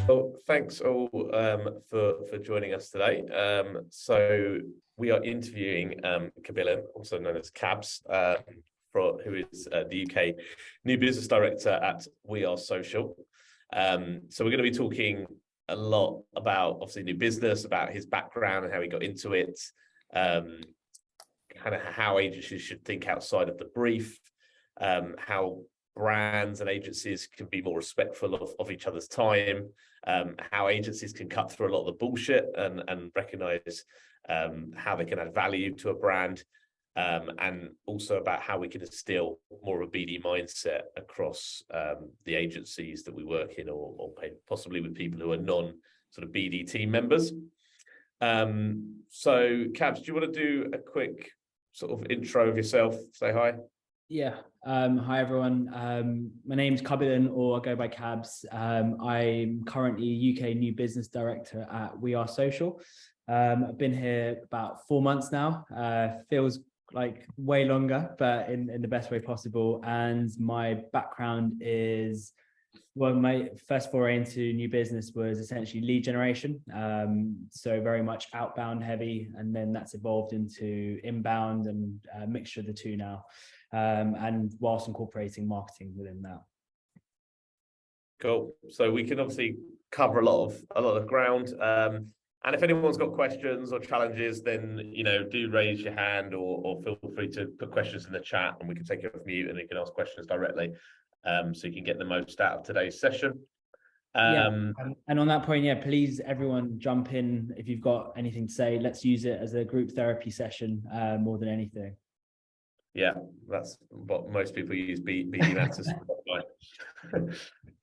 Well, thanks all for joining us today. So we are interviewing Kabillan, also known as Cabs, who is the UK New Business Director at We Are Social. So we're going to be talking a lot about obviously new business, about his background and how he got into it, kind of how agencies should think outside of the brief, how brands and agencies can be more respectful of each other's time, how agencies can cut through a lot of the bullshit and recognize how they can add value to a brand, and also about how we can instill more of a BD mindset across the agencies that we work in, or possibly with people who are non sort of BD team members. So Cabs, do you want to do a quick sort of intro of yourself? Say hi. Yeah. Hi, everyone. My name's Kabillan, or I go by Cabs. I'm currently UK New Business Director at We Are Social. I've been here about 4 months now. Feels like way longer, but in the best way possible. And my background is, well, my first foray into new business was essentially lead generation. So very much outbound heavy, and then that's evolved into inbound and a mixture of the two now. And whilst incorporating marketing within that. Cool. So we can obviously cover a lot of ground. And if anyone's got questions or challenges, then do raise your hand or feel free to put questions in the chat, and we can take it off mute and you can ask questions directly, so you can get the most out of today's session. And on that point, yeah, please everyone jump in if you've got anything to say. Let's use it as a group therapy session more than anything. Yeah, that's what most people use BD Matters.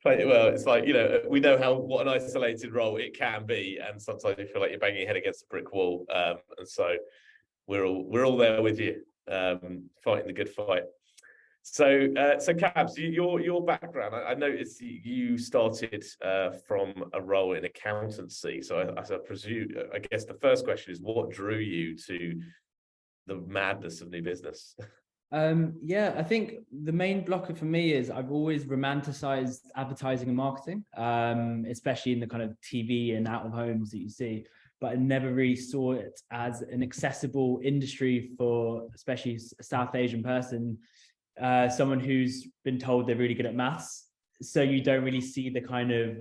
Well, it's like, we know what an isolated role it can be, and sometimes you feel like you're banging your head against a brick wall, and so we're all there with you, fighting the good fight. So Cabs, your background, I noticed you started from a role in accountancy. So I presume, I guess the first question is, what drew you to the madness of new business? Yeah, I think the main blocker for me is I've always romanticized advertising and marketing, especially in the kind of TV and out of homes that you see, but I never really saw it as an accessible industry for especially a South Asian person, someone who's been told they're really good at maths. So you don't really see the kind of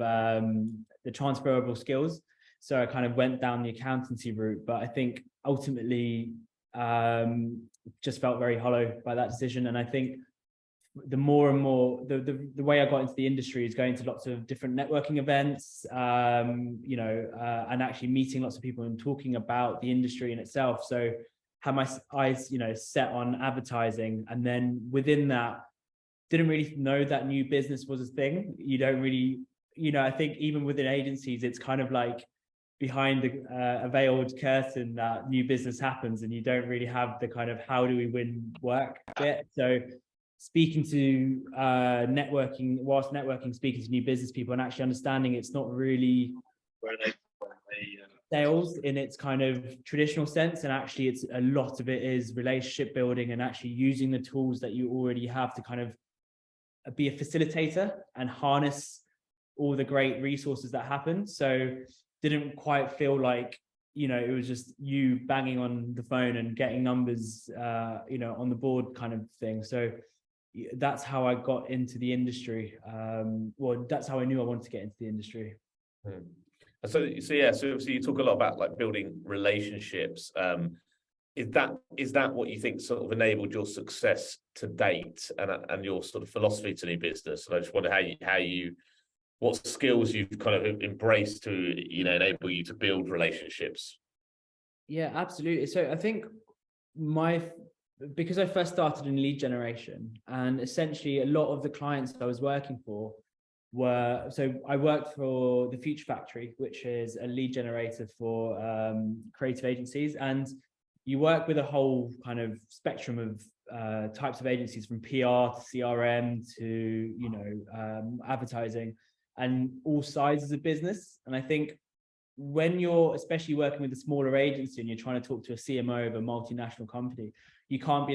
the transferable skills. So I kind of went down the accountancy route, but I think ultimately just felt very hollow by that decision. And I think the more and more the way I got into the industry is going to lots of different networking events, and actually meeting lots of people and talking about the industry in itself. So had my eyes set on advertising, and then within that didn't really know that new business was a thing. You don't really, I think even within agencies it's kind of like behind a veiled curtain that new business happens, and you don't really have the kind of how do we win work bit. So speaking to whilst networking, speaking to new business people and actually understanding it's not really sales in its kind of traditional sense, and actually it's a lot of it is relationship building and actually using the tools that you already have to kind of be a facilitator and harness all the great resources that happen. So didn't quite feel like it was just you banging on the phone and getting numbers on the board kind of thing. So that's how I got into the industry. Well, that's how I knew I wanted to get into the industry. So obviously you talk a lot about like building relationships. Is that what you think sort of enabled your success to date, and your sort of philosophy to new business? And I just wonder what skills you've kind of embraced to enable you to build relationships. Yeah, absolutely. So I think because I first started in lead generation, and essentially a lot of the clients I was working for I worked for the Future Factory, which is a lead generator for creative agencies, and you work with a whole kind of spectrum of types of agencies, from PR to CRM to advertising, and all sizes of business. And I think when you're especially working with a smaller agency and you're trying to talk to a CMO of a multinational company, you can't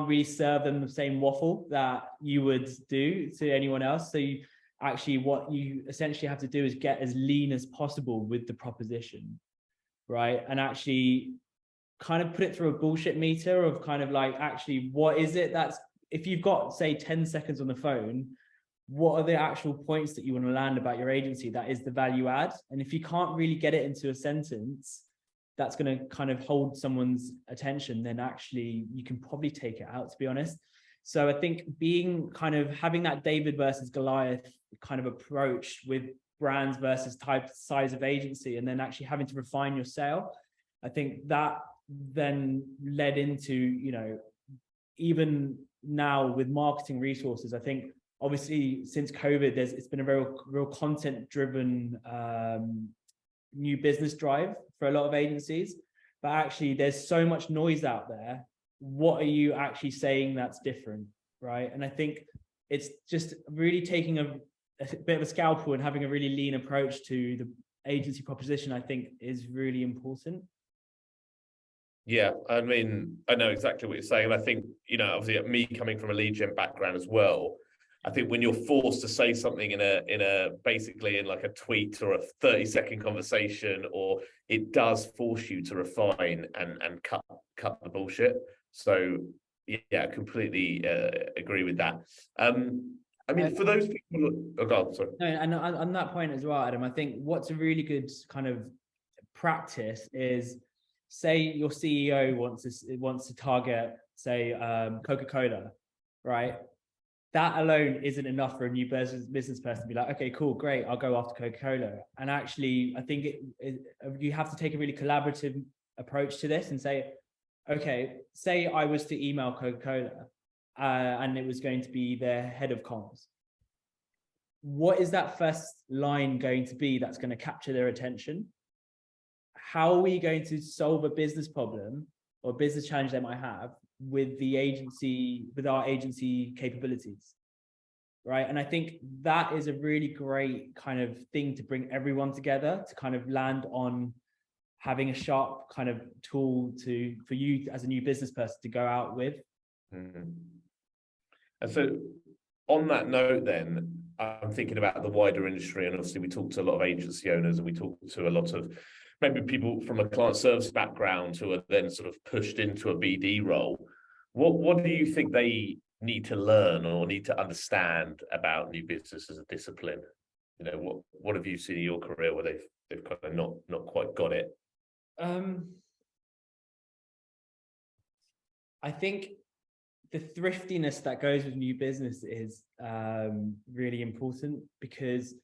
really serve them the same waffle that you would do to anyone else. So actually what you essentially have to do is get as lean as possible with the proposition, right? And actually kind of put it through a bullshit meter of kind of like, actually, what is it that's, if you've got, say, 10 seconds on the phone, what are the actual points that you want to land about your agency that is the value add? And if you can't really get it into a sentence that's going to kind of hold someone's attention, then actually you can probably take it out, to be honest. So I think being kind of having that David versus Goliath kind of approach with brands versus size of agency, and then actually having to refine your sale, I think that then led into, you know, even now with marketing resources, I think obviously since COVID, it's been a real content driven new business drive for a lot of agencies, but actually there's so much noise out there. What are you actually saying that's different, right? And I think it's just really taking a bit of a scalpel and having a really lean approach to the agency proposition, I think is really important. Yeah, I mean, I know exactly what you're saying. And I think, you know, obviously me coming from a lead gen background as well, I think when you're forced to say something in a basically in like a tweet or a 30-second conversation, or it does force you to refine and cut the bullshit. So yeah, completely agree with that. I mean, for those people, oh God, sorry. No, and on that point as well, Adam, I think what's a really good kind of practice is, say your CEO wants to target, say, Coca-Cola, right? That alone isn't enough for a new business person to be like, okay, cool, great, I'll go after Coca-Cola. And actually, I think you have to take a really collaborative approach to this and say, okay, say I was to email Coca-Cola and it was going to be their head of comms. What is that first line going to be that's going to capture their attention? How are we going to solve a business problem or business challenge they might have with the agency, with our agency capabilities, right? And I think that is a really great kind of thing to bring everyone together to kind of land on having a sharp kind of tool for you as a new business person to go out with. Mm-hmm. And so on that note, then I'm thinking about the wider industry, and obviously we talk to a lot of agency owners and we talk to a lot of maybe people from a client service background who are then sort of pushed into a BD role. What do you think they need to learn or need to understand about new business as a discipline? You know, what have you seen in your career where they've kind of not quite got it? I think the thriftiness that goes with new business is really important, because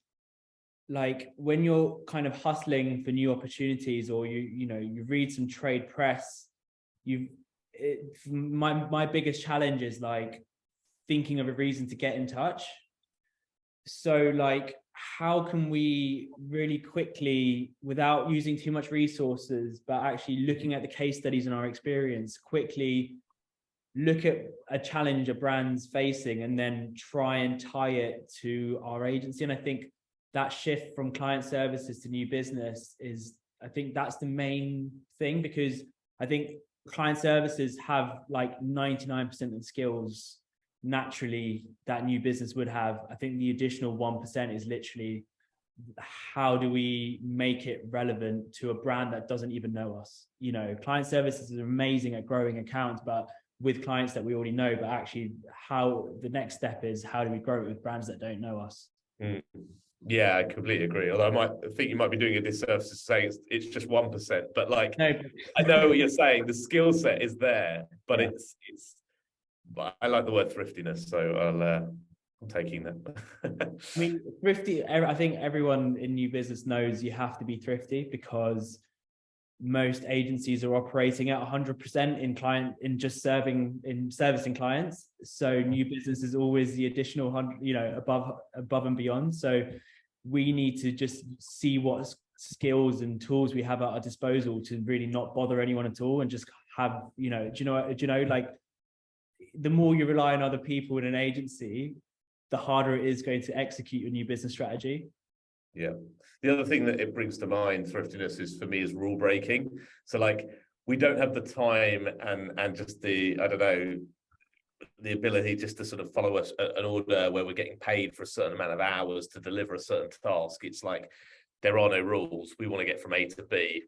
like when you're kind of hustling for new opportunities, or you read some trade press, my biggest challenge is like thinking of a reason to get in touch. So like, how can we really quickly, without using too much resources, but actually looking at the case studies in our experience, quickly look at a challenge a brand's facing and then try and tie it to our agency? And I think that shift from client services to new business I think that's the main thing, because I think client services have like 99% of the skills naturally that new business would have. I think the additional 1% is literally, how do we make it relevant to a brand that doesn't even know us? You know, client services is amazing at growing accounts, but with clients that we already know. But actually, how the next step is, how do we grow it with brands that don't know us? Yeah, I completely agree. Although I think you might be doing a disservice to say it's just 1%, but like, no. I know what you're saying. The skill set is there, but yeah. it's. I like the word thriftiness, so I'm taking that. I mean, thrifty. I think everyone in new business knows you have to be thrifty, because most agencies are operating at 100% in servicing clients. So new business is always the additional 100, above and beyond. So we need to just see what skills and tools we have at our disposal to really not bother anyone at all, and just have, like, the more you rely on other people in an agency, the harder it is going to execute your new business strategy. Yeah. The other thing that it brings to mind, thriftiness, is for me is rule breaking. So like, we don't have the time and just the, I don't know, the ability just to sort of follow an order where we're getting paid for a certain amount of hours to deliver a certain task. It's like there are no rules. We want to get from A to B.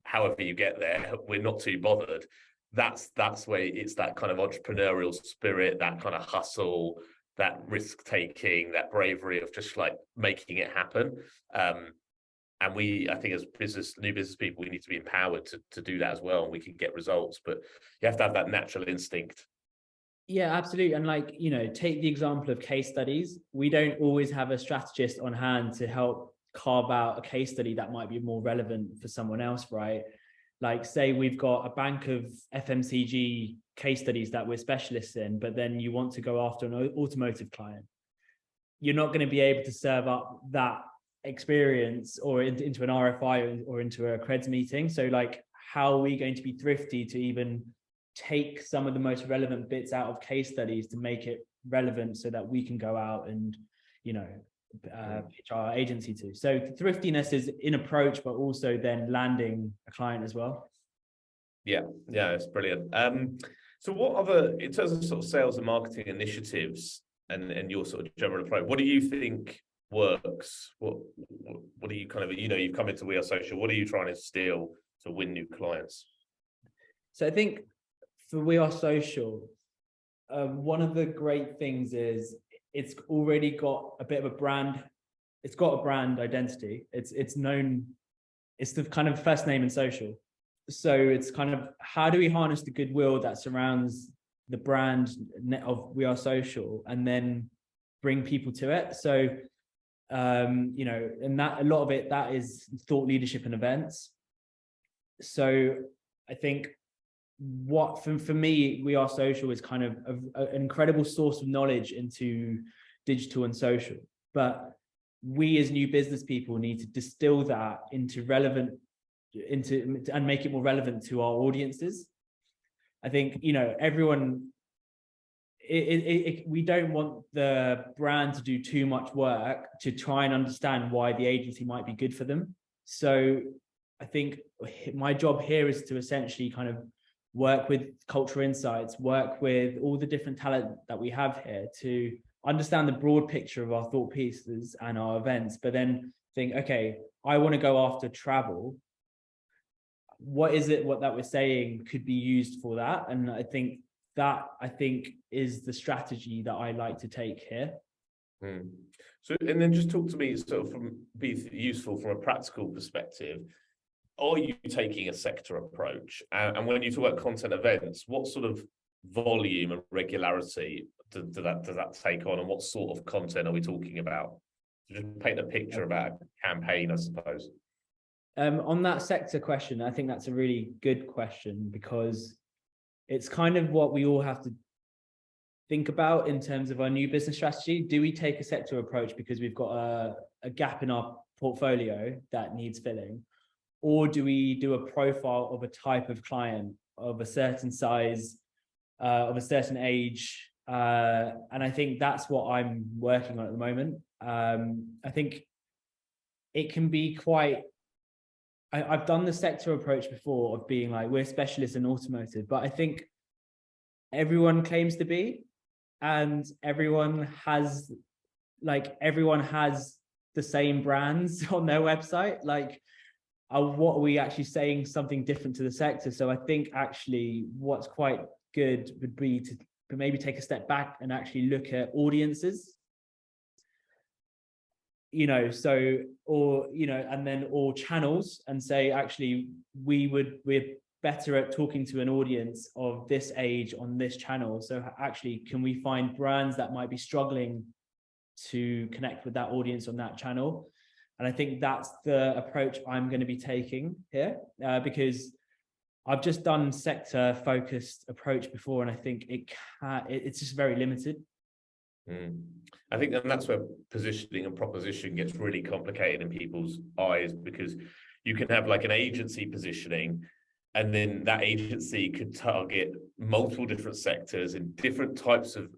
However you get there, we're not too bothered. That's where it's that kind of entrepreneurial spirit, that kind of hustle, that risk taking, that bravery of just like making it happen. And I think as new business people, we need to be empowered to do that as well, and we can get results. But you have to have that natural instinct. Yeah, absolutely. And like, take the example of case studies. We don't always have a strategist on hand to help carve out a case study that might be more relevant for someone else, right? Like, say we've got a bank of FMCG case studies that we're specialists in, but then you want to go after an automotive client. You're not going to be able to serve up that experience or into an RFI or into a creds meeting. So like, how are we going to be thrifty to even take some of the most relevant bits out of case studies to make it relevant so that we can go out and, pitch our agency to? So thriftiness is in approach, but also then landing a client as well. Yeah, it's brilliant. So what other, in terms of sort of sales and marketing initiatives and your sort of general approach, what do you think works? What are you kind of, you've come into We Are Social, what are you trying to steal to win new clients? So I think for We Are Social, one of the great things is it's already got a bit of a brand. It's got a brand identity. It's known. It's the kind of first name in social. So it's kind of, how do we harness the goodwill that surrounds the brand of We Are Social and then bring people to it? So, and that a lot of it, that is thought leadership and events. So I think what for me, We Are Social is kind of an incredible source of knowledge into digital and social, but we as new business people need to distill that into and make it more relevant to our audiences. I think everyone, we don't want the brand to do too much work to try and understand why the agency might be good for them. So I think my job here is to essentially kind of work with cultural insights, work with all the different talent that we have here to understand the broad picture of our thought pieces and our events, but then think, okay, I want to go after travel. What is it that we're saying could be used for that? And I think is the strategy that I like to take here. So, and then just talk to me sort of be useful from a practical perspective. Are you taking a sector approach? And when you talk about content events, what sort of volume and regularity does that take on, and what sort of content are we talking about? So just paint a picture about a campaign, I suppose. On that sector question, I think that's a really good question, because it's kind of what we all have to think about in terms of our new business strategy. Do we take a sector approach because we've got a gap in our portfolio that needs filling? Or do we do a profile of a type of client of a certain size, of a certain age? And I think that's what I'm working on at the moment. I think it can be quite, I've done the sector approach before of being like, we're specialists in automotive, but I think everyone claims to be, and everyone has the same brands on their website. Like, what are we actually saying something different to the sector? So I think actually what's quite good would be to maybe take a step back and actually look at audiences, or channels, and say, actually, we're better at talking to an audience of this age on this channel. So actually, can we find brands that might be struggling to connect with that audience on that channel? And I think that's the approach I'm going to be taking here, because I've just done sector focused approach before, and I think it's just very limited. I think that's where positioning and proposition gets really complicated in people's eyes, because you can have like an agency positioning, and then that agency could target multiple different sectors and different types of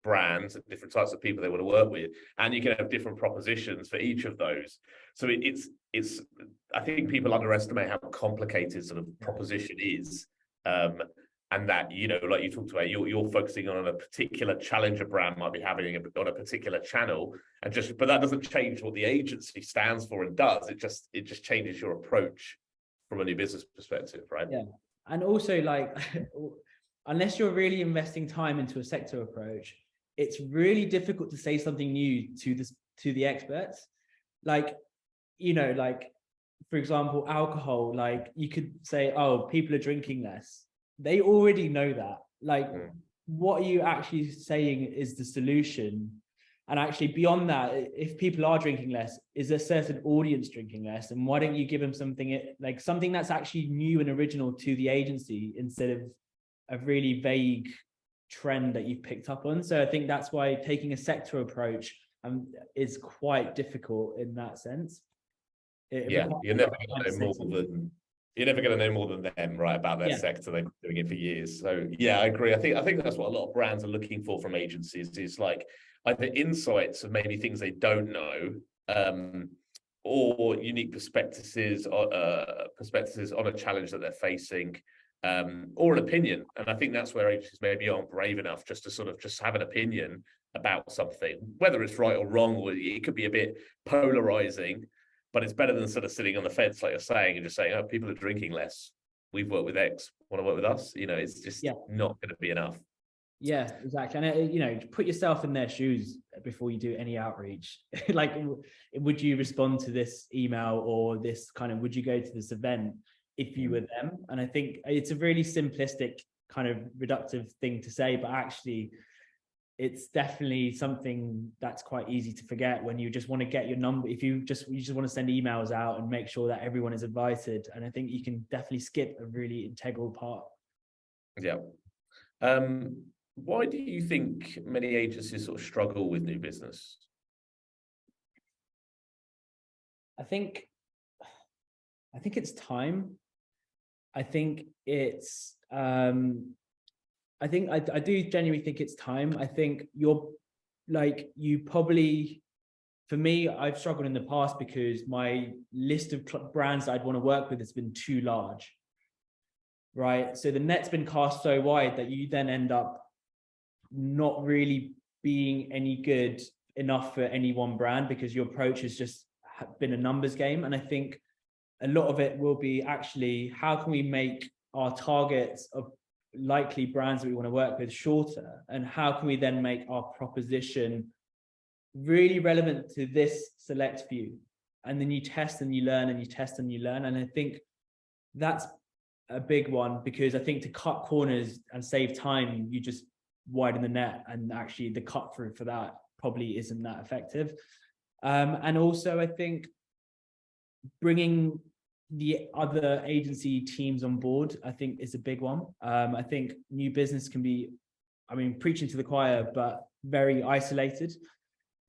brands and different types of people they want to work with, and you can have different propositions for each of those. So it's I think people underestimate how complicated sort of proposition is, and that, you know, like you talked about, you're focusing on a particular challenger brand might be having on a particular channel, and just, but that doesn't change what the agency stands for and does. It just changes your approach from a new business perspective, right? Yeah. And also, like, unless you're really investing time into a sector approach, it's really difficult to say something new to the experts. Like, you know, like, for example, alcohol, like you could say, oh, people are drinking less. They already know that. Like, what are you actually saying is the solution? And actually beyond that, if people are drinking less, is there a certain audience drinking less? And why don't you give them something like something that's actually new and original to the agency instead of a really vague trend that you've picked up on? So I think that's why taking a sector approach is quite difficult in that sense. Yeah, you're never going to know more than them, right, about their sector. They've been doing it for years. So yeah, I agree. I think that's what a lot of brands are looking for from agencies, is like either insights of maybe things they don't know, or unique perspectives on a challenge that they're facing, or an opinion. And I think that's where agencies maybe aren't brave enough just to sort of just have an opinion about something, whether it's right or wrong, or it could be a bit polarizing. But it's better than sort of sitting on the fence, like you're saying, and just saying, oh, people are drinking less. We've worked with X, want to work with us? You know, it's just not going to be enough. Yeah, exactly. And, you know, put yourself in their shoes before you do any outreach. Like, would you respond to this email or this kind of, would you go to this event if you were them? And I think it's a really simplistic kind of reductive thing to say, but actually it's definitely something that's quite easy to forget when you just want to get your number. If you just want to send emails out and make sure that everyone is invited. And I think you can definitely skip a really integral part. Yeah. Why do you think many agencies sort of struggle with new business? I think it's time. I think it's I do genuinely think it's time. I think you probably, for me, I've struggled in the past because my list of brands I'd want to work with has been too large, right? So the net's been cast so wide that you then end up not really being any good enough for any one brand because your approach has just been a numbers game. And I think a lot of it will be actually, how can we make our targets of likely brands that we want to work with shorter, and how can we then make our proposition really relevant to this select few? And then you test and you learn and you test and you learn. And I think that's a big one, because I think to cut corners and save time, you just widen the net, and actually the cut through for that probably isn't that effective. And also I think bringing the other agency teams on board, I think, is a big one. I think new business can be, I mean, preaching to the choir, but very isolated.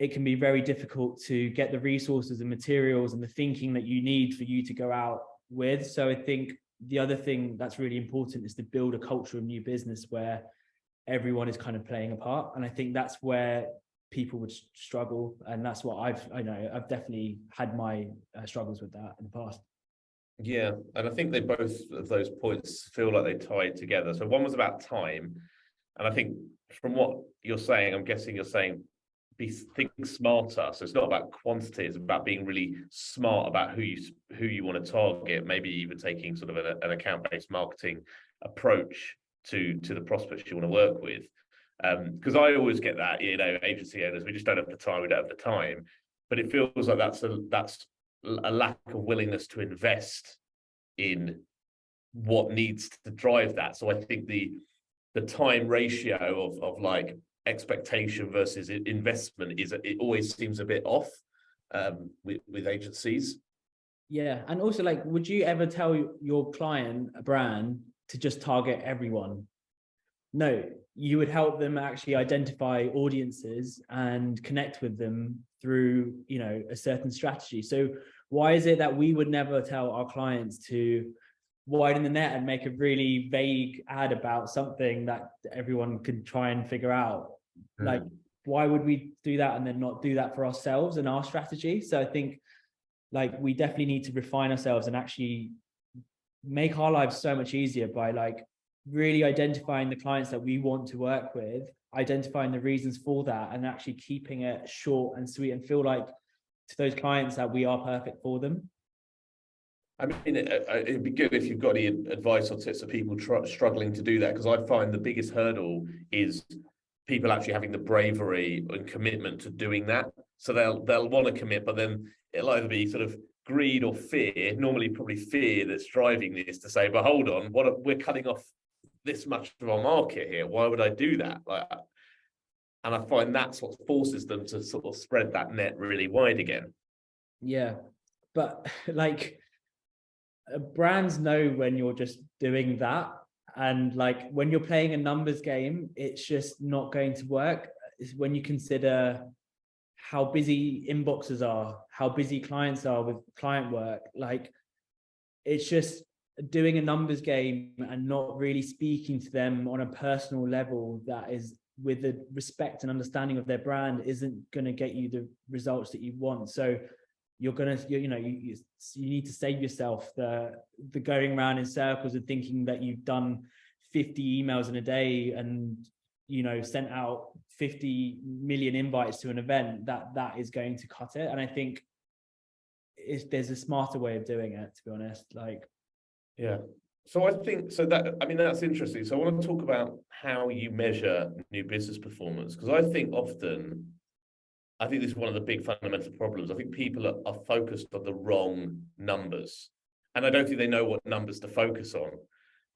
It can be very difficult to get the resources and materials and the thinking that you need for you to go out with. So I think the other thing that's really important is to build a culture of new business where everyone is kind of playing a part. And I think that's where people would struggle. And that's what I've definitely had my struggles with that in the past. Yeah, and I think they both of those points feel like they tie together. So one was about time, and I think from what you're saying, I'm guessing you're saying think smarter. So it's not about quantity; it's about being really smart about who you want to target. Maybe even taking sort of an account-based marketing approach to the prospects you want to work with. Because I always get that, you know, agency owners, we just don't have the time. We don't have the time, but it feels like that's a lack of willingness to invest in what needs to drive that. So I think the time ratio of like expectation versus investment it always seems a bit off with agencies. Yeah, and also, like, would you ever tell your client, a brand, to just target everyone? No, you would help them actually identify audiences and connect with them through, you know, a certain strategy. So why is it that we would never tell our clients to widen the net and make a really vague ad about something that everyone can try and figure out? Like, why would we do that and then not do that for ourselves and our strategy? So I think, like, we definitely need to refine ourselves and actually make our lives so much easier by, like, really identifying the clients that we want to work with, identifying the reasons for that, and actually keeping it short and sweet, and feel like to those clients that we are perfect for them. I mean, it'd be good if you've got any advice or tips for people struggling to do that, because I find the biggest hurdle is people actually having the bravery and commitment to doing that. So they'll want to commit, but then it'll either be sort of greed or fear, normally probably fear, that's driving this to say, but hold on, we're cutting off this much of our market here. Why would I do that? And I find that's what forces them to sort of spread that net really wide again. Yeah, but like, brands know when you're just doing that, and like when you're playing a numbers game, it's just not going to work. It's when you consider how busy inboxes are, how busy clients are with client work. Like, it's just doing a numbers game and not really speaking to them on a personal level that is with the respect and understanding of their brand isn't going to get you the results that you want. So you need to save yourself the going around in circles and thinking that you've done 50 emails in a day and sent out 50 million invites to an event. That is going to cut it. And I think there's a smarter way of doing it, to be honest. Yeah. So I think that's interesting. So I want to talk about how you measure new business performance, because I think this is one of the big fundamental problems. I think people are focused on the wrong numbers, and I don't think they know what numbers to focus on.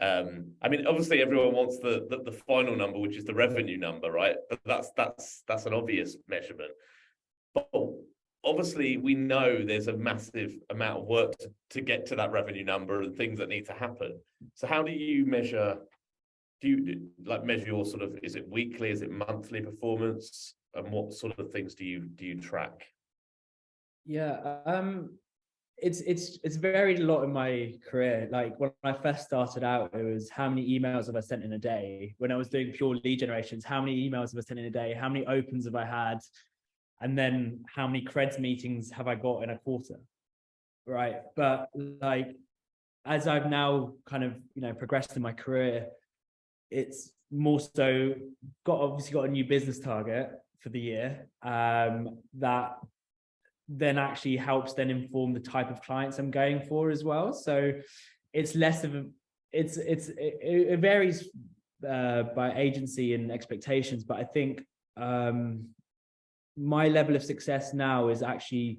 I mean, obviously, everyone wants the final number, which is the revenue number, right? But that's an obvious measurement. But obviously, we know there's a massive amount of work to get to that revenue number and things that need to happen. So how do you measure? Do you measure your sort of, is it weekly, is it monthly performance? And what sort of things do you track? Yeah, it's varied a lot in my career. Like when I first started out, it was how many emails have I sent in a day. When I was doing pure lead generations, how many emails have I sent in a day? How many opens have I had? And then how many creds meetings have I got in a quarter? Right. But like, as I've now kind of progressed in my career, it's more so obviously got a new business target for the year, that then actually helps then inform the type of clients I'm going for as well. So it's less of it varies by agency and expectations, but I think my level of success now is actually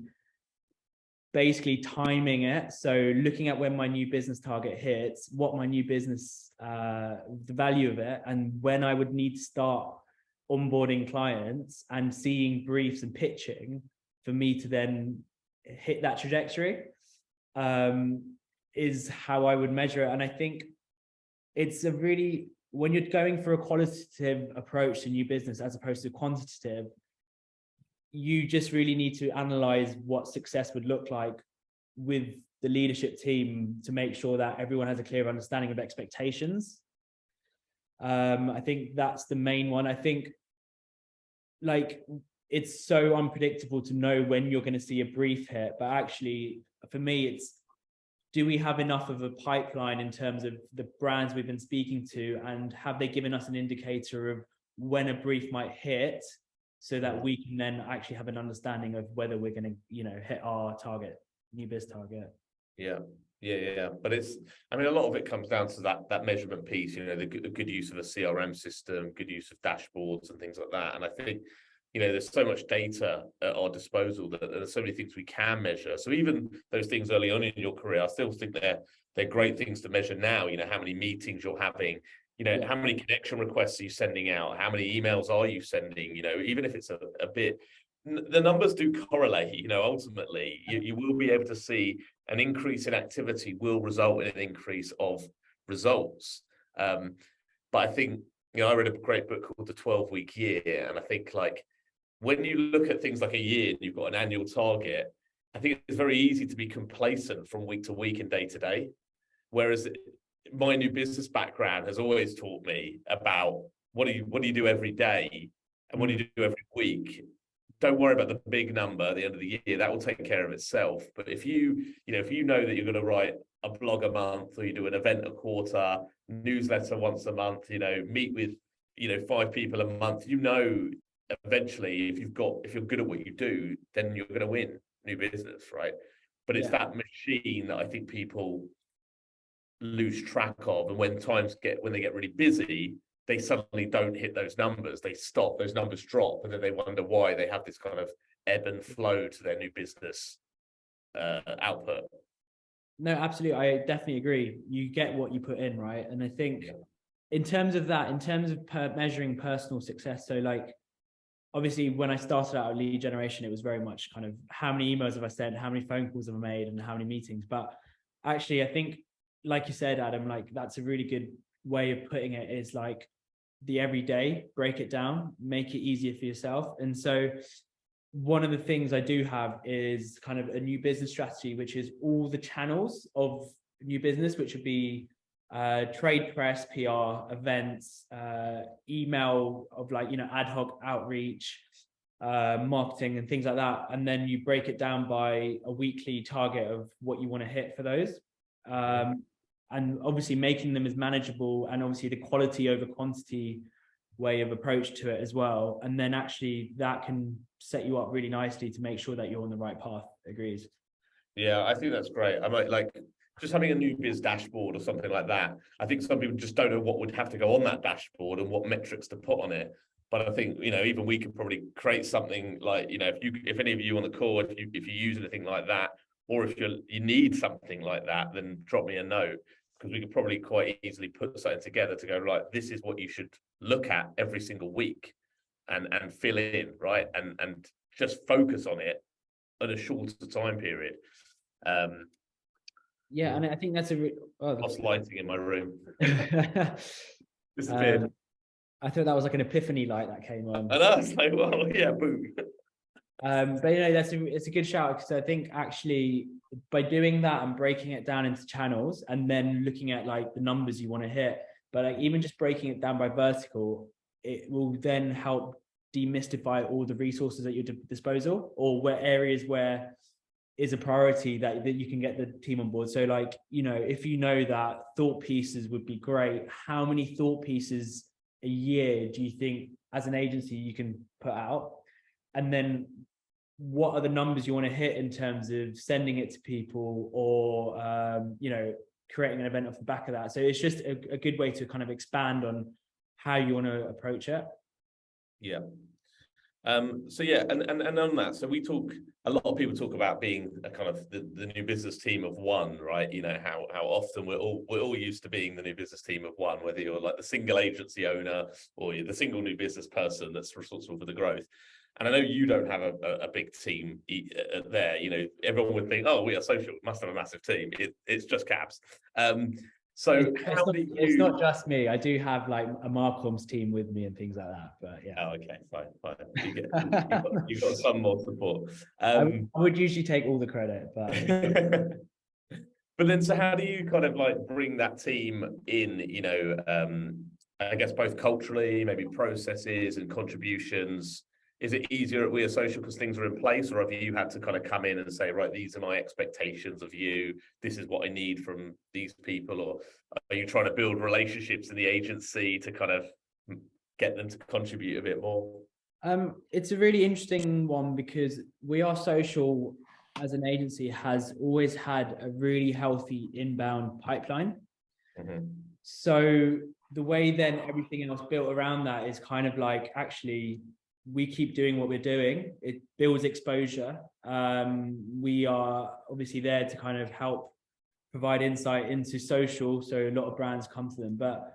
basically timing it. So looking at when my new business target hits, what my new business, the value of it, and when I would need to start onboarding clients and seeing briefs and pitching for me to then hit that trajectory, is how I would measure it. And I think it's when you're going for a qualitative approach to new business as opposed to quantitative, you just really need to analyze what success would look like with the leadership team to make sure that everyone has a clear understanding of expectations. I think that's the main one. I think it's so unpredictable to know when you're going to see a brief hit, but actually for me, it's, do we have enough of a pipeline in terms of the brands we've been speaking to, and have they given us an indicator of when a brief might hit, so that we can then actually have an understanding of whether we're going to, hit our target, new biz target. Yeah. But a lot of it comes down to that measurement piece, the good use of a CRM system, good use of dashboards and things like that. And I think, there's so much data at our disposal that there's so many things we can measure. So even those things early on in your career, I still think they're great things to measure now. How many meetings you're having, how many connection requests are you sending out? How many emails are you sending? Even if it's a bit, the numbers do correlate, ultimately you will be able to see an increase in activity will result in an increase of results. But I think, I read a great book called The 12-Week Year. And I think when you look at things like a year and you've got an annual target, I think it's very easy to be complacent from week to week and day to day. Whereas my new business background has always taught me about what do you do every day and what do you do every week. Don't worry about the big number at the end of the year. That will take care of itself. But if you know that you're going to write a blog a month, or you do an event a quarter, newsletter once a month, meet with, 5 people a month, eventually if you're good at what you do, then you're going to win new business, right? But it's that machine that I think people lose track of. And when they get really busy, they suddenly don't hit those numbers. They stop, those numbers drop, and then they wonder why they have this kind of ebb and flow to their new business output. No, absolutely. I definitely agree. You get what you put in, right? And I think in terms of measuring personal success, so like, obviously when I started out lead generation, it was very much kind of how many emails have I sent, how many phone calls have I made, and how many meetings. But actually, I think, like you said, Adam, like that's a really good way of putting it, is like the everyday, break it down, make it easier for yourself. And so one of the things I do have is kind of a new business strategy, which is all the channels of new business, which would be trade press, PR, events, email of like, ad hoc outreach, marketing and things like that. And then you break it down by a weekly target of what you want to hit for those. And obviously making them as manageable, and obviously the quality over quantity way of approach to it as well. And then actually that can set you up really nicely to make sure that you're on the right path. Agrees. Yeah, I think that's great. I might like just having a new biz dashboard or something like that. I think some people just don't know what would have to go on that dashboard and what metrics to put on it. But I think, even we could probably create something like, if any of you on the call, if you use anything like that, or if you need something like that, then drop me a note, because we could probably quite easily put something together to go, right, this is what you should look at every single week and fill in, right? And just focus on it at a shorter time period. Yeah, and I think that's lost lighting in my room. Disappeared. I thought that was like an epiphany light that came on. And I was like, well, yeah, boom. But it's a good shout, because I think actually by doing that and breaking it down into channels, and then looking at like the numbers you want to hit, but like even just breaking it down by vertical, it will then help demystify all the resources at your disposal, or where areas where is a priority that you can get the team on board. So like, if you know that thought pieces would be great, how many thought pieces a year do you think as an agency you can put out? And then what are the numbers you want to hit in terms of sending it to people, or creating an event off the back of that? So it's just a good way to kind of expand on how you want to approach it. Yeah. So yeah, and on that, so a lot of people talk about being a kind of the new business team of one, right? How often we're all used to being the new business team of one, whether you're like the single agency owner or you're the single new business person that's responsible for the growth. And I know you don't have a big team there. Everyone would think, oh, we are social, must have a massive team. It's just Cabs. So it's not just me. I do have like a Marcoms team with me and things like that. But yeah. Oh, okay, fine. You got some more support. I would usually take all the credit, but but then, so how do you kind of like bring that team in? I guess both culturally, maybe processes and contributions. Is it easier at We Are Social because things are in place, or have you had to kind of come in and say, right, these are my expectations of you, this is what I need from these people? Or are you trying to build relationships in the agency to kind of get them to contribute a bit more? It's a really interesting one, because We Are Social as an agency has always had a really healthy inbound pipeline. Mm-hmm. So the way then everything else built around that is kind of like, actually, we keep doing what we're doing. It builds exposure. We are obviously there to kind of help provide insight into social. So a lot of brands come to them. But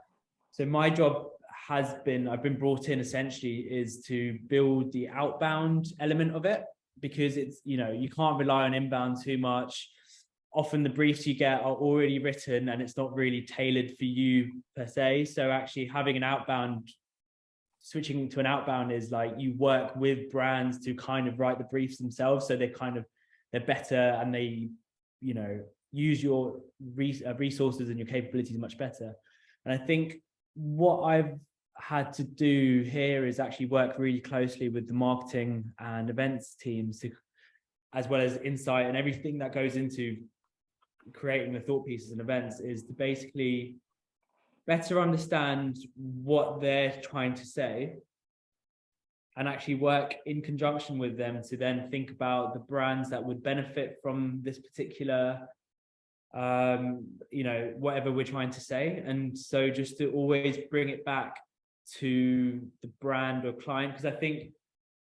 so my job I've been brought in essentially is to build the outbound element of it, because it's, you can't rely on inbound too much. Often the briefs you get are already written and it's not really tailored for you per se. So actually having switching to an outbound is like you work with brands to kind of write the briefs themselves, so they're better, and they use your resources and your capabilities much better. And I think what I've had to do here is actually work really closely with the marketing and events teams, as well as insight and everything that goes into creating the thought pieces and events, is to basically better understand what they're trying to say and actually work in conjunction with them to then think about the brands that would benefit from this particular whatever we're trying to say. And so just to always bring it back to the brand or client, because I think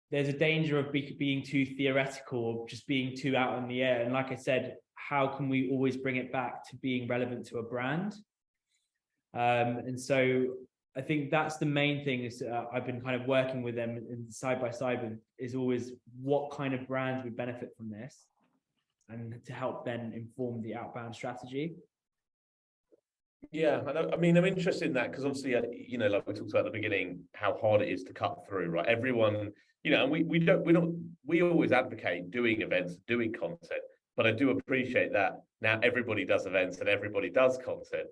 there's a danger of being too theoretical or just being too out in the air. And like I said, how can we always bring it back to being relevant to a brand? And so I think that's the main thing is I've been kind of working with them in side by side with, is always what kind of brands would benefit from this, and to help then inform the outbound strategy. Yeah, I mean, I'm interested in that because obviously, like we talked about at the beginning, how hard it is to cut through, right? Everyone, and we always advocate doing events, doing content, but I do appreciate that now everybody does events and everybody does content.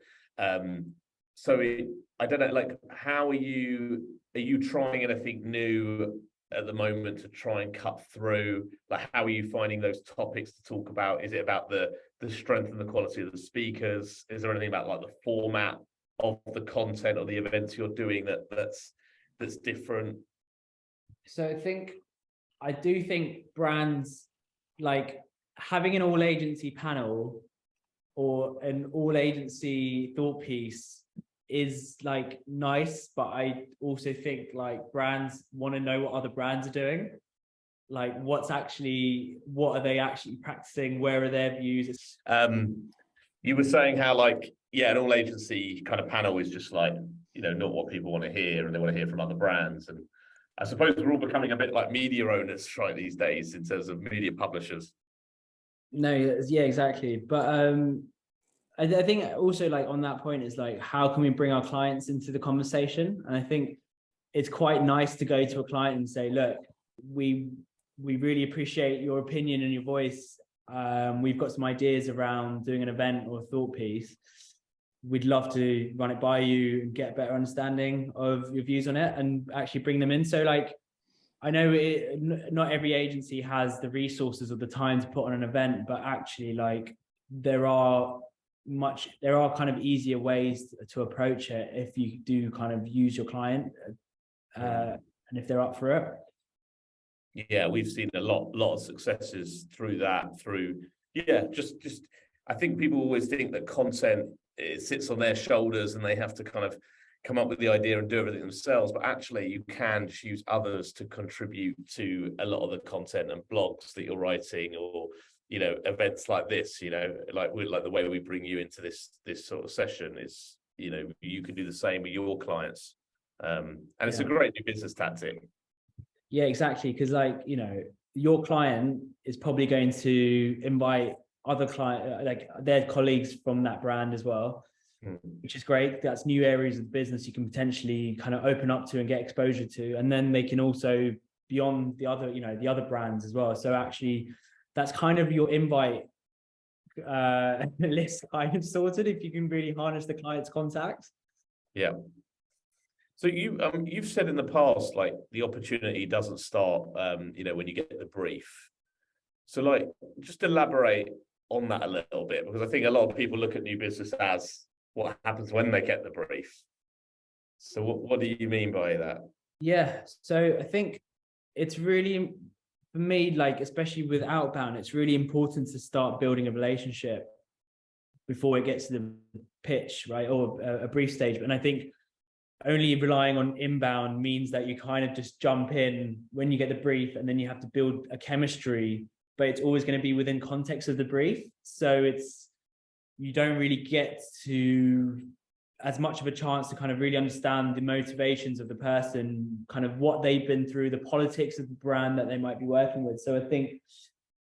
So I don't know, like, how are you trying anything new at the moment to try and cut through? Like, how are you finding those topics to talk about? Is it about the strength and the quality of the speakers? Is there anything about like the format of the content or the events you're doing that's different? So I do think brands, like having an all agency panel or an all agency thought piece is like nice, but I also think like brands want to know what other brands are doing. Like what are they actually practicing? Where are their views? You were saying how like, an all agency kind of panel is just like, not what people want to hear, and they want to hear from other brands. And I suppose we're all becoming a bit like media owners right these days in terms of media publishers. No, yeah, exactly. But I think also like on that point is like, how can we bring our clients into the conversation? And I think it's quite nice to go to a client and say, look, we really appreciate your opinion and your voice. We've got some ideas around doing an event or a thought piece. We'd love to run it by you and get a better understanding of your views on it and actually bring them in. So like, I know not every agency has the resources or the time to put on an event, but actually like there are kind of easier ways to approach it if you do kind of use your client and if they're up for it. Yeah, we've seen a lot of successes through that. Just I think people always think that content, it sits on their shoulders and they have to kind of come up with the idea and do everything themselves, but actually you can just use others to contribute to a lot of the content and blogs that you're writing, or events like this, like the way we bring you into this sort of session is, you can do the same with your clients, and it's a great new business tactic. Yeah, exactly. Because like, your client is probably going to invite other client, like their colleagues from that brand as well, which is great. That's new areas of the business you can potentially kind of open up to and get exposure to. And then they can also beyond the other, the other brands as well. So actually that's kind of your invite list kind of sorted, if you can really harness the client's contacts. Yeah. So you've said in the past, like the opportunity doesn't start, when you get the brief. So like, just elaborate on that a little bit, because I think a lot of people look at new business as what happens when they get the brief. So what do you mean by that? Yeah. So I think it's really, for me, like, especially with outbound, it's really important to start building a relationship before it gets to the pitch, right? Or a brief stage. And I think only relying on inbound means that you kind of just jump in when you get the brief, and then you have to build a chemistry, but it's always going to be within context of the brief. So you don't really get to as much of a chance to kind of really understand the motivations of the person, kind of what they've been through, the politics of the brand that they might be working with. So I think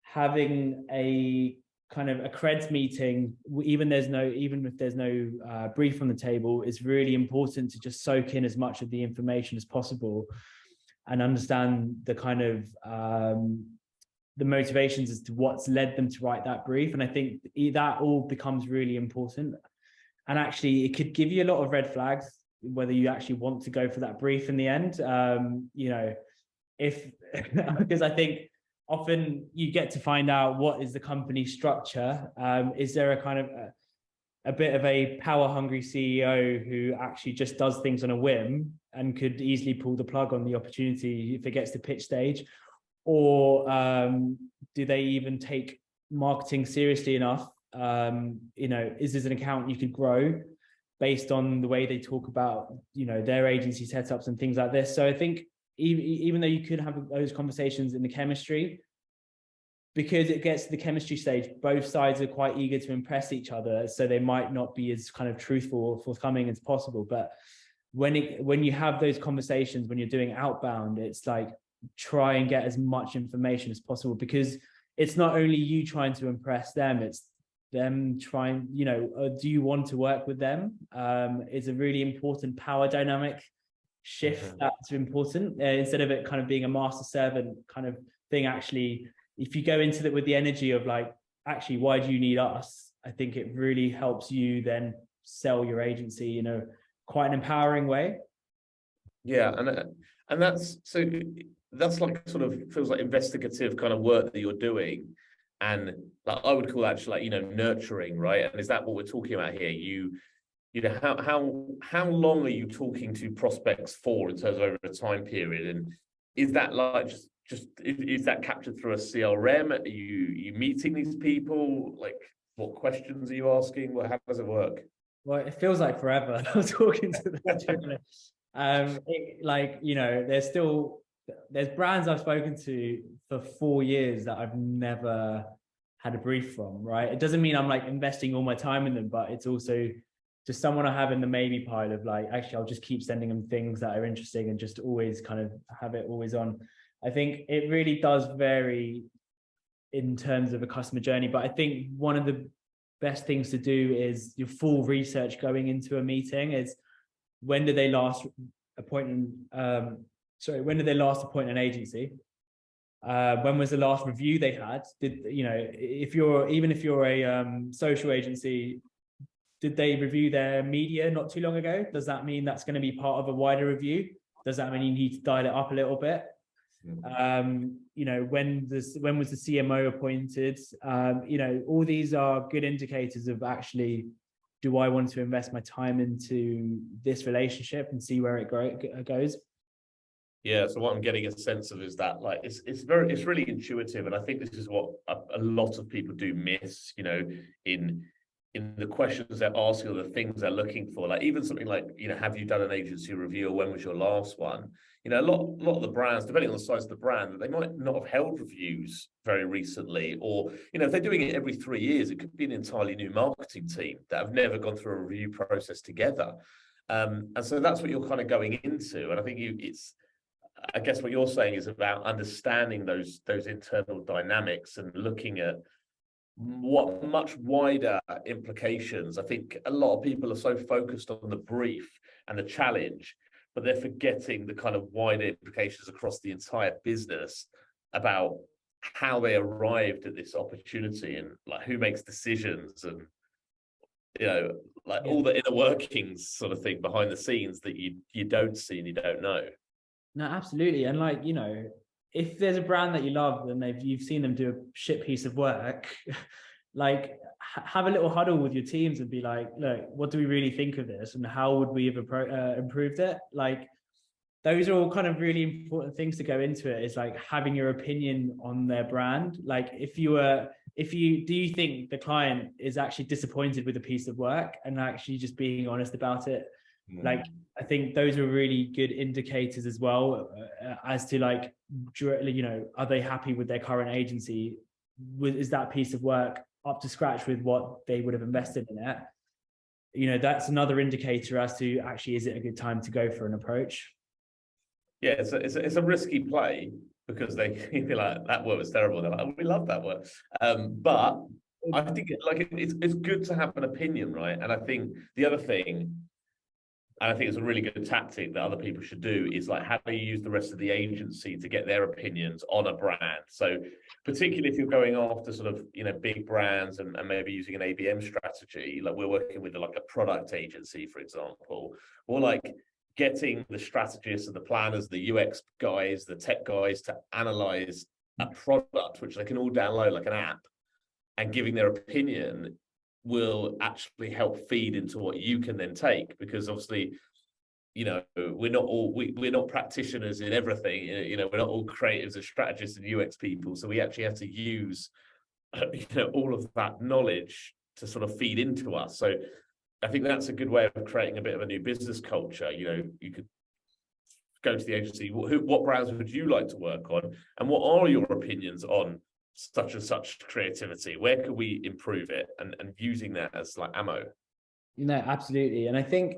having a kind of a creds meeting, even if there's no brief on the table, is really important to just soak in as much of the information as possible and understand the kind of the motivations as to what's led them to write that brief. And I think that all becomes really important. And actually, it could give you a lot of red flags, whether you actually want to go for that brief in the end. Because I think often you get to find out what is the company structure. Is there a kind of a bit of a power hungry CEO who actually just does things on a whim and could easily pull the plug on the opportunity if it gets to pitch stage? Or do they even take marketing seriously enough? Is this an account you could grow based on the way they talk about, their agency setups and things like this? So I think even though you could have those conversations in the chemistry, because it gets to the chemistry stage, both sides are quite eager to impress each other. So they might not be as kind of truthful or forthcoming as possible. But when you have those conversations, when you're doing outbound, it's like, try and get as much information as possible, because it's not only you trying to impress them, it's them trying, do you want to work with them? It's a really important power dynamic shift that's important, instead of it kind of being a master servant kind of thing. Actually, if you go into it with the energy of like, actually, why do you need us? I think it really helps you then sell your agency in a quite an empowering way. Yeah, and that's like sort of feels like investigative kind of work that you're doing, and like I would call that like nurturing, right? And is that what we're talking about here? How long are you talking to prospects for in terms of over a time period, and is that like is that captured through a CRM? Are you meeting these people? Like, what questions are you asking? How does it work? Well, it feels like forever. I was talking to them. There's brands I've spoken to for 4 years that I've never had a brief from, right? It doesn't mean I'm like investing all my time in them, but it's also just someone I have in the maybe pile of like, actually, I'll just keep sending them things that are interesting and just always kind of have it always on. I think it really does vary in terms of a customer journey, but I think one of the best things to do is your full research going into a meeting is, when did they last appoint an agency? When was the last review they had? If you're a social agency, did they review their media not too long ago? Does that mean that's going to be part of a wider review? Does that mean you need to dial it up a little bit? When was the CMO appointed? All these are good indicators of actually, do I want to invest my time into this relationship and see where it goes? Yeah, so what I'm getting a sense of is that like it's really intuitive, and I think this is what a lot of people do miss, in the questions they're asking or the things they're looking for. Like even something like, have you done an agency review, or when was your last one? A lot of the brands, depending on the size of the brand, they might not have held reviews very recently, or if they're doing it every 3 years, it could be an entirely new marketing team that have never gone through a review process together. And so that's what you're kind of going into. And I think I guess what you're saying is about understanding those internal dynamics and looking at what much wider implications. I think a lot of people are so focused on the brief and the challenge, but they're forgetting the kind of wider implications across the entire business about how they arrived at this opportunity, and like who makes decisions, and all the inner workings sort of thing behind the scenes that you don't see and you don't know. No, absolutely. And like, if there's a brand that you love and you've seen them do a shit piece of work, like have a little huddle with your teams and be like, look, what do we really think of this, and how would we have improved it? Like, those are all kind of really important things to go into it. Is like having your opinion on their brand. Like, do you think the client is actually disappointed with a piece of work, and actually just being honest about it? Like, I think those are really good indicators as well, as to like, are they happy with their current agency? Is that piece of work up to scratch with what they would have invested in it? That's another indicator as to actually, is it a good time to go for an approach? Yeah, it's a risky play, because they feel like that work was terrible. They're like, oh, we love that work. But I think it's good to have an opinion, right? And I think the other thing, and I think it's a really good tactic that other people should do, is like, how do you use the rest of the agency to get their opinions on a brand? So particularly if you're going after sort of, big brands and maybe using an ABM strategy, like we're working with like a product agency, for example, or like getting the strategists and the planners, the UX guys, the tech guys to analyze a product, which they can all download like an app, and giving their opinion will actually help feed into what you can then take, because obviously, you know, we're not practitioners in everything. You know, we're not all creatives and strategists and UX people, so we actually have to use you know, all of that knowledge to sort of feed into us. So I think that's a good way of creating a bit of a new business culture. You know, you could go to the agency, what brands would you like to work on, and what are your opinions on such and such creativity? Where could we improve it? And using that as like ammo. You know, absolutely. And I think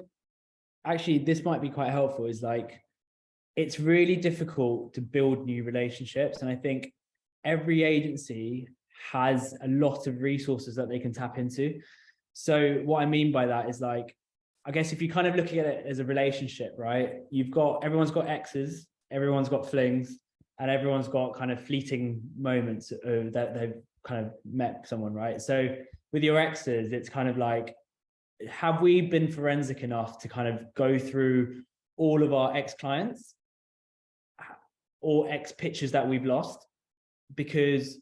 actually this might be quite helpful, is like, it's really difficult to build new relationships. And I think every agency has a lot of resources that they can tap into. So what I mean by that is, like, I guess if you kind of look at it as a relationship, right? Everyone's got exes, everyone's got flings, and everyone's got kind of fleeting moments that they've kind of met someone, right? So with your exes, it's kind of like, have we been forensic enough to kind of go through all of our ex-clients or ex-pitches that we've lost? Because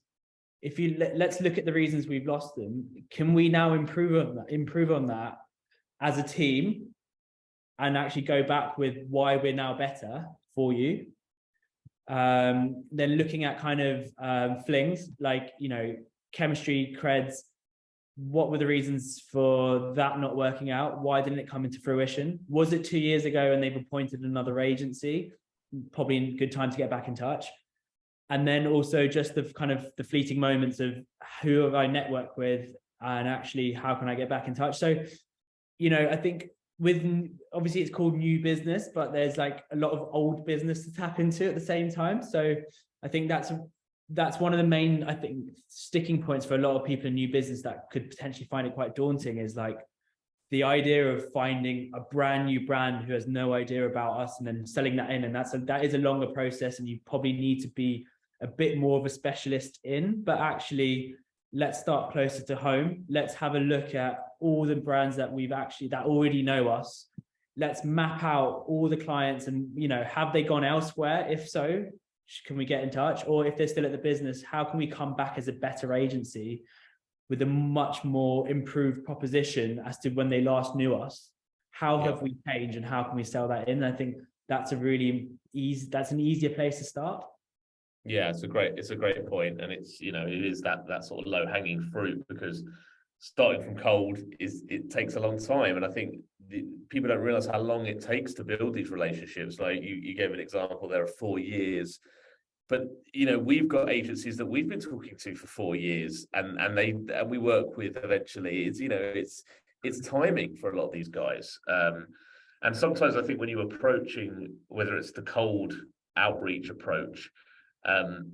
if you let's look at the reasons we've lost them. Can we now improve on that as a team, and actually go back with why we're now better for you? Then looking at kind of flings, like, you know, chemistry, creds, what were the reasons for that not working out? Why didn't it come into fruition? Was it 2 years ago and they've appointed another agency? Probably a good time to get back in touch. And then also just the kind of the fleeting moments of who have I networked with, and actually how can I get back in touch? So, you know, I think with, obviously it's called new business, but there's like a lot of old business to tap into at the same time. So I think that's one of the main, I think, sticking points for a lot of people in new business that could potentially find it quite daunting, is like the idea of finding a brand new brand who has no idea about us and then selling that in. And that is a longer process, and you probably need to be a bit more of a specialist in. But actually, let's start closer to home. Let's have a look at all the brands that that already know us. Let's map out all the clients, and, you know, have they gone elsewhere? If so, can we get in touch? Or if they're still at the business, how can we come back as a better agency with a much more improved proposition as to when they last knew us? How have we changed, and how can we sell that in? I think that's an easier place to start. Yeah, it's a great point. And it's, you know, it is that sort of low hanging fruit, because starting from cold it takes a long time. And I think people don't realize how long it takes to build these relationships. Like you gave an example there of 4 years, but, you know, we've got agencies that we've been talking to for 4 years, and we work with eventually. It's, you know, it's timing for a lot of these guys. And sometimes I think when you're approaching, whether it's the cold outreach approach,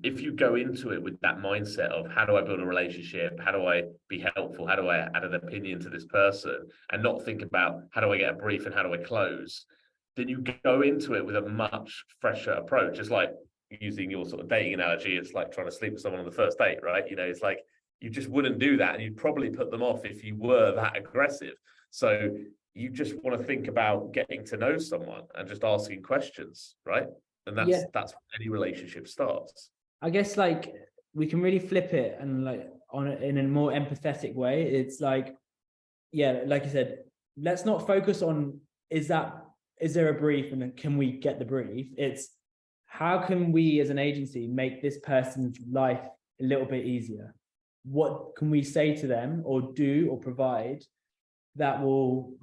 if you go into it with that mindset of how do I build a relationship, how do I be helpful, how do I add an opinion to this person, and not think about how do I get a brief and how do I close, then you go into it with a much fresher approach. It's like, using your sort of dating analogy, it's like trying to sleep with someone on the first date, right? You know, it's like you just wouldn't do that, and you'd probably put them off if you were that aggressive. So you just want to think about getting to know someone and just asking questions, right? And that's when any relationship starts. I guess, like, we can really flip it, and like in a more empathetic way. It's like, yeah, like I said, let's not focus on is there a brief, and then can we get the brief? It's how can we as an agency make this person's life a little bit easier? What can we say to them or do or provide that will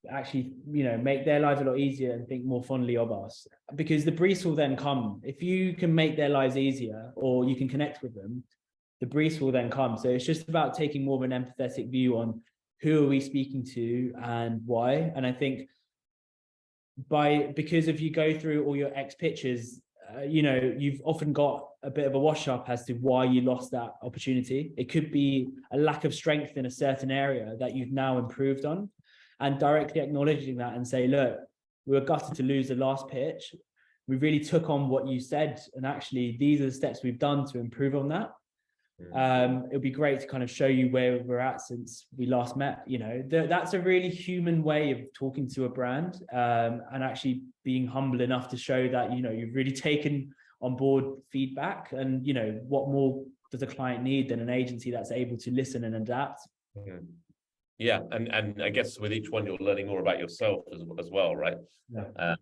actually, you know, make their lives a lot easier and think more fondly of us? Because the briefs will then come. If you can make their lives easier, or you can connect with them, the briefs will then come. So it's just about taking more of an empathetic view on who are we speaking to and why. And I think because if you go through all your ex pitches, you know, you've often got a bit of a wash up as to why you lost that opportunity. It could be a lack of strength in a certain area that you've now improved on, and directly acknowledging that and say, look, we were gutted to lose the last pitch. We really took on what you said, and actually these are the steps we've done to improve on that. It would be great to kind of show you where we're at since we last met. You know, that's a really human way of talking to a brand, and actually being humble enough to show that, you know, you've really taken on board feedback. And, you know, what more does a client need than an agency that's able to listen and adapt? Yeah, and I guess with each one you're learning more about yourself as well, right? Yeah.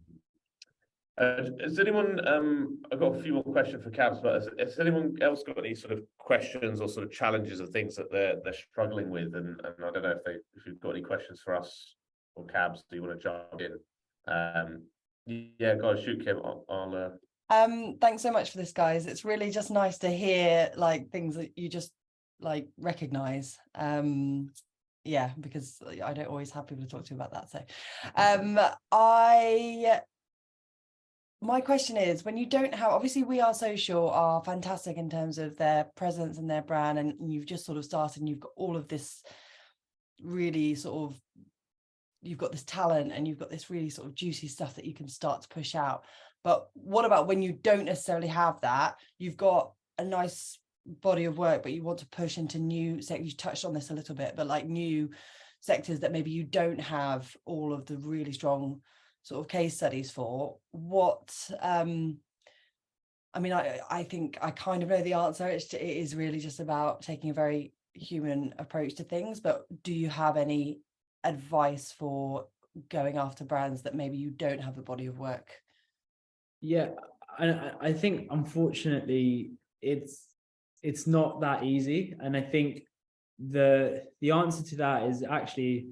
Has anyone I've got a few more questions for Cabs, but has anyone else got any sort of questions or sort of challenges or things that they're struggling with? And I don't know if you've got any questions for us or Cabs, do you want to jump in? Yeah, go on, shoot, Kim. I'll Thanks so much for this, guys. It's really just nice to hear like things that you just like recognize. Yeah, because I don't always have people to talk to about that. So my question is, when you don't have, obviously We Are Social are fantastic in terms of their presence and their brand, and you've just sort of started and you've got all of this really sort of, you've got this talent and you've got this really sort of juicy stuff that you can start to push out. But what about when you don't necessarily have that? You've got a nice body of work, but you want to push into new sectors. You touched on this a little bit, but like new sectors that maybe you don't have all of the really strong sort of case studies for. What I mean, I think I kind of know the answer. It is really just about taking a very human approach to things. But do you have any advice for going after brands that maybe you don't have the body of work? Yeah, I think unfortunately it's not that easy, and I think the answer to that is actually,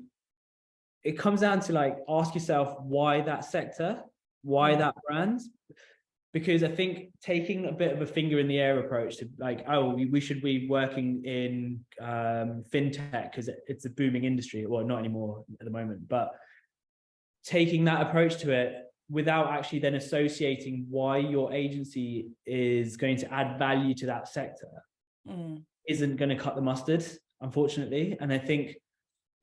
it comes down to like, ask yourself why that sector, why that brand. Because I think taking a bit of a finger in the air approach to like, oh, we should be working in fintech because it's a booming industry. Well, not anymore at the moment, but taking that approach to it without actually then associating why your agency is going to add value to that sector isn't going to cut the mustard, unfortunately. And I think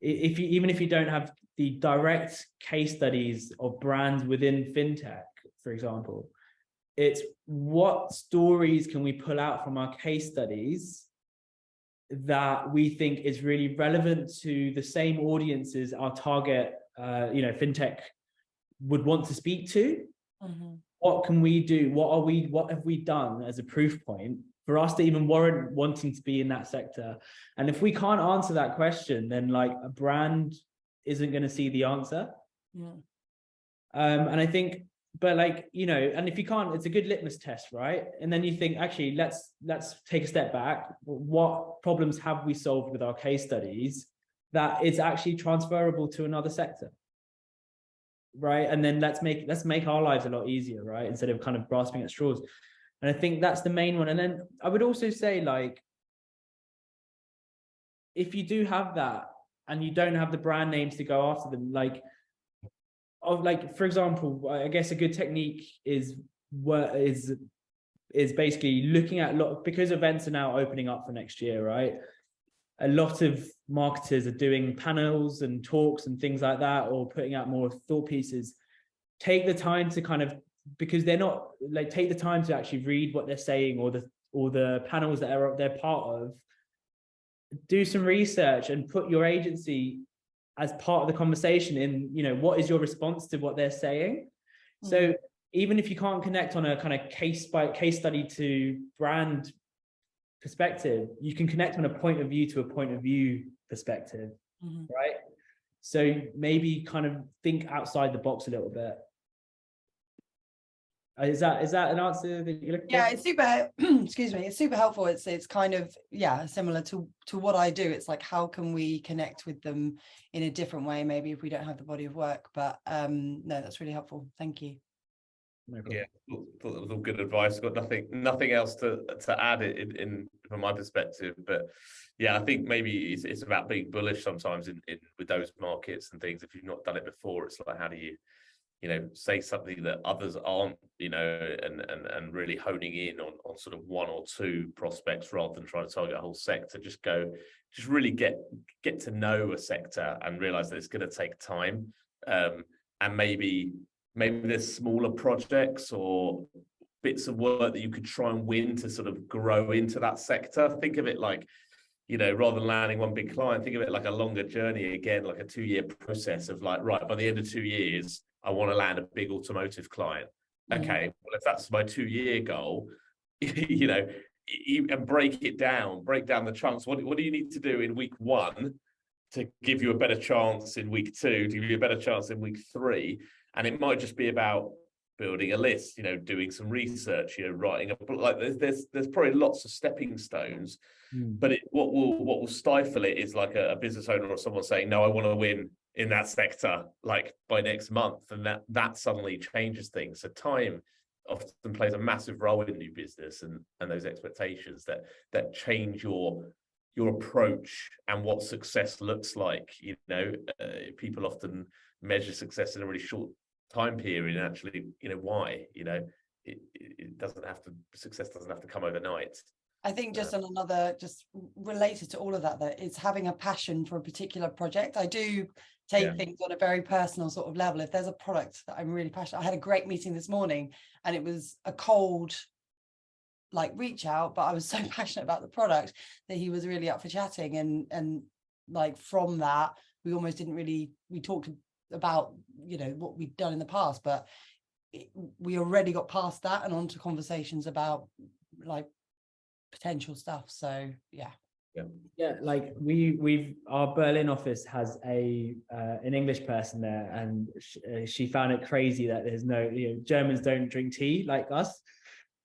even if you don't have the direct case studies of brands within fintech, for example, it's what stories can we pull out from our case studies that we think is really relevant to the same audiences our target, fintech would want to speak to. What can we do? What have we done as a proof point for us to even warrant wanting to be in that sector? And if we can't answer that question, then like a brand isn't going to see the answer. And I think, but like, and if you can't, it's a good litmus test, right? And then you think, actually, let's take a step back. What problems have we solved with our case studies that is actually transferable to another sector? Right. And then let's make our lives a lot easier, right? Instead of kind of grasping at straws. And I think that's the main one. And then I would also say, like, if you do have that and you don't have the brand names to go after them, for example, I guess a good technique is basically looking at because events are now opening up for next year, right? A lot of marketers are doing panels and talks and things like that, or putting out more thought pieces. Take the time to kind of, because they're not like, take the time to actually read what they're saying, or the panels that they're part of. Do some research and put your agency as part of the conversation in, what is your response to what they're saying? So even if you can't connect on a kind of case study to brand perspective, you can connect on a point of view to a point of view perspective, right? So maybe kind of think outside the box a little bit. Is that an answer that you're looking for? Yeah, it's super excuse me, it's super helpful. It's kind of, yeah, similar to what I do. It's like, how can we connect with them in a different way, maybe if we don't have the body of work. But no, that's really helpful. Thank you. No yeah, thought that was all good advice. Got nothing else to add in from my perspective, but yeah, I think maybe it's about being bullish sometimes in with those markets and things. If you've not done it before, it's like, how do you say something that others aren't, and really honing in on sort of one or two prospects rather than trying to target a whole sector. Just really get to know a sector and realize that it's going to take time, and maybe there's smaller projects or bits of work that you could try and win to sort of grow into that sector. Think of it like, rather than landing one big client, think of it like a longer journey, again, like a 2-year process of like, right, by the end of 2 years, I want to land a big automotive client. Okay, well, if that's my 2-year goal, and break down the chunks. What do you need to do in week 1 to give you a better chance in week 2, to give you a better chance in week 3. And it might just be about building a list, doing some research, writing a, like there's probably lots of stepping stones. But what will stifle it is like a business owner or someone saying, no, I want to win in that sector like by next month, and that suddenly changes things. So time often plays a massive role in new business, and those expectations that change your approach and what success looks like. People often measure success in a really short time period, and actually, why? It doesn't have to, success doesn't have to come overnight. I think just on another, just related to all of that, that it's having a passion for a particular project. I do take things on a very personal sort of level. If there's a product that I'm really passionate, I had a great meeting this morning, and it was a cold reach out, but I was so passionate about the product that he was really up for chatting, and like from that we almost didn't really, we talked about what we'd done in the past, but we already got past that and onto conversations about potential stuff. So like we've our Berlin office has an English person there, and she found it crazy that there's no Germans don't drink tea like us,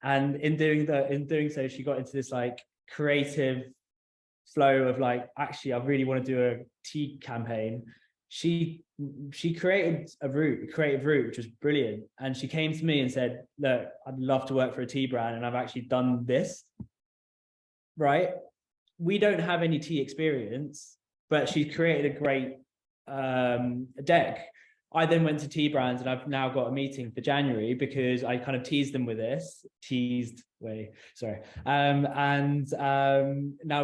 and in doing so she got into this creative flow of actually I really want to do a tea campaign. She created a creative route, which was brilliant, and she came to me and said, look, I'd love to work for a tea brand, and I've actually done this. Right, we don't have any tea experience, but she's created a great deck. I then went to tea brands, and I've now got a meeting for January because I kind of teased them with this. Now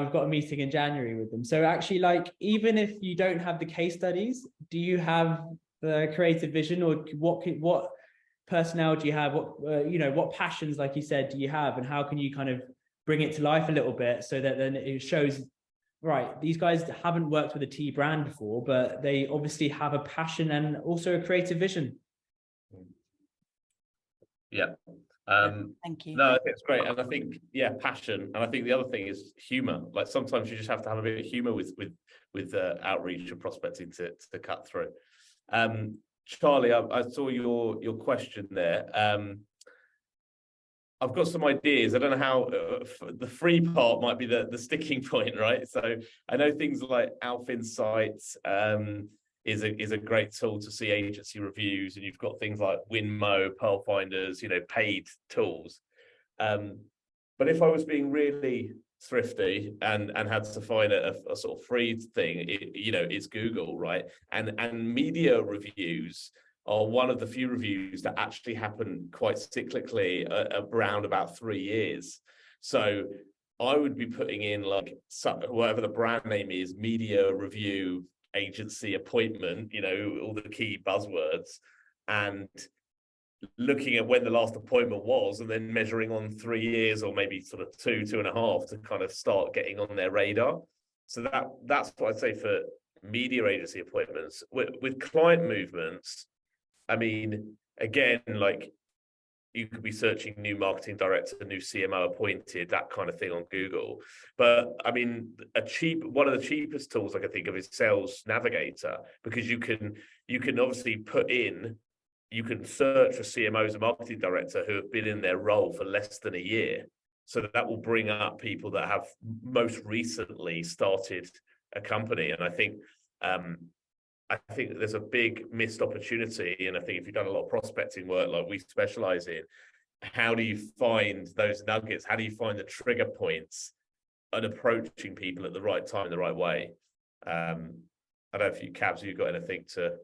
we've got a meeting in January with them. So actually, even if you don't have the case studies, do you have the creative vision, or what personnel do you have? What passions, like you said, do you have, and how can you kind of bring it to life a little bit so that then it shows, right, these guys haven't worked with a tea brand before, but they obviously have a passion and also a creative vision. Thank you. No, I think it's great. And I think passion, and I think the other thing is humor. Sometimes you just have to have a bit of humor with outreach and prospecting to cut through. Charlie, I saw your question there. I've got some ideas. I don't know how the free part might be the sticking point, right? So I know things like Alpha Insights is a great tool to see agency reviews, and you've got things like Winmo, Pearl Finders, paid tools. But if I was being really thrifty and had to find a sort of free thing, it's Google, right? And media reviews are one of the few reviews that actually happen quite cyclically around about 3 years. So I would be putting in whatever the brand name is, media review agency appointment, all the key buzzwords, and looking at when the last appointment was, and then measuring on 3 years, or maybe sort of 2.5 to kind of start getting on their radar. So that's what I'd say for media agency appointments. With client movements, I mean, again, you could be searching new marketing director, new CMO appointed, that kind of thing on Google. But I mean, one of the cheapest tools I can think of is Sales Navigator, because you can obviously you can search for CMOs and marketing director who have been in their role for less than a year. So that will bring up people that have most recently started a company. And I think there's a big missed opportunity. And I think if you've done a lot of prospecting work like we specialize in, how do you find those nuggets? How do you find the trigger points and approaching people at the right time in the right way? I don't know if Cabs, you've got anything to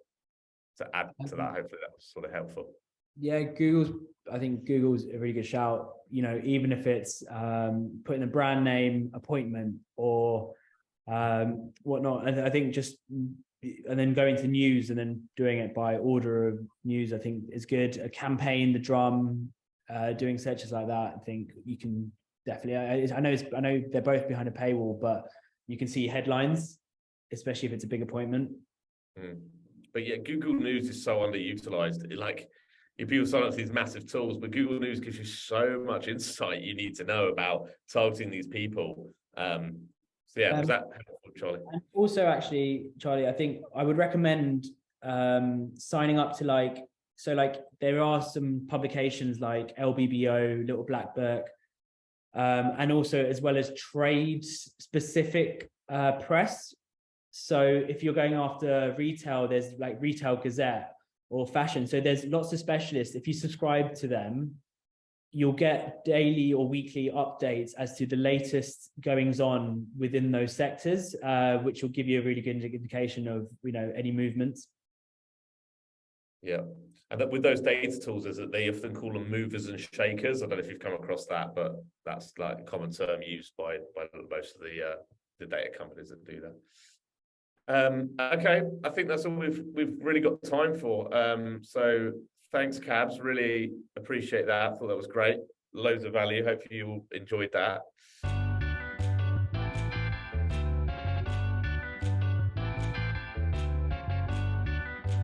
add to that. Hopefully that was sort of helpful. Yeah, I think Google's a really good shout. Even if it's putting a brand name appointment or whatnot, I think just, and then going to news and then doing it by order of news, I think is good. A campaign, the drum, doing searches like that, I think you can definitely, I know they're both behind a paywall, but you can see headlines, especially if it's a big appointment. But yeah, Google News is so underutilized. People sign up to these massive tools, but Google News gives you so much insight you need to know about targeting these people. So yeah, was that helpful, Charlie? And also, actually, Charlie, I think I would recommend signing up to like there are some publications like LBBO, Little Black Book, and also as well as trade specific press. So if you're going after retail, there's like Retail Gazette or fashion. So there's lots of specialists. If you subscribe to them, you'll get daily or weekly updates as to the latest goings on within those sectors, which will give you a really good indication of, you know, any movements. Yeah. And that with those data tools, is that they often call them movers and shakers. I don't know if you've come across that, but that's like a common term used by most of the data companies that do that. Okay, I think that's all we've really got time for. So thanks, Cabs. Really appreciate that. I thought that was great. Loads of value. Hopefully you all enjoyed that.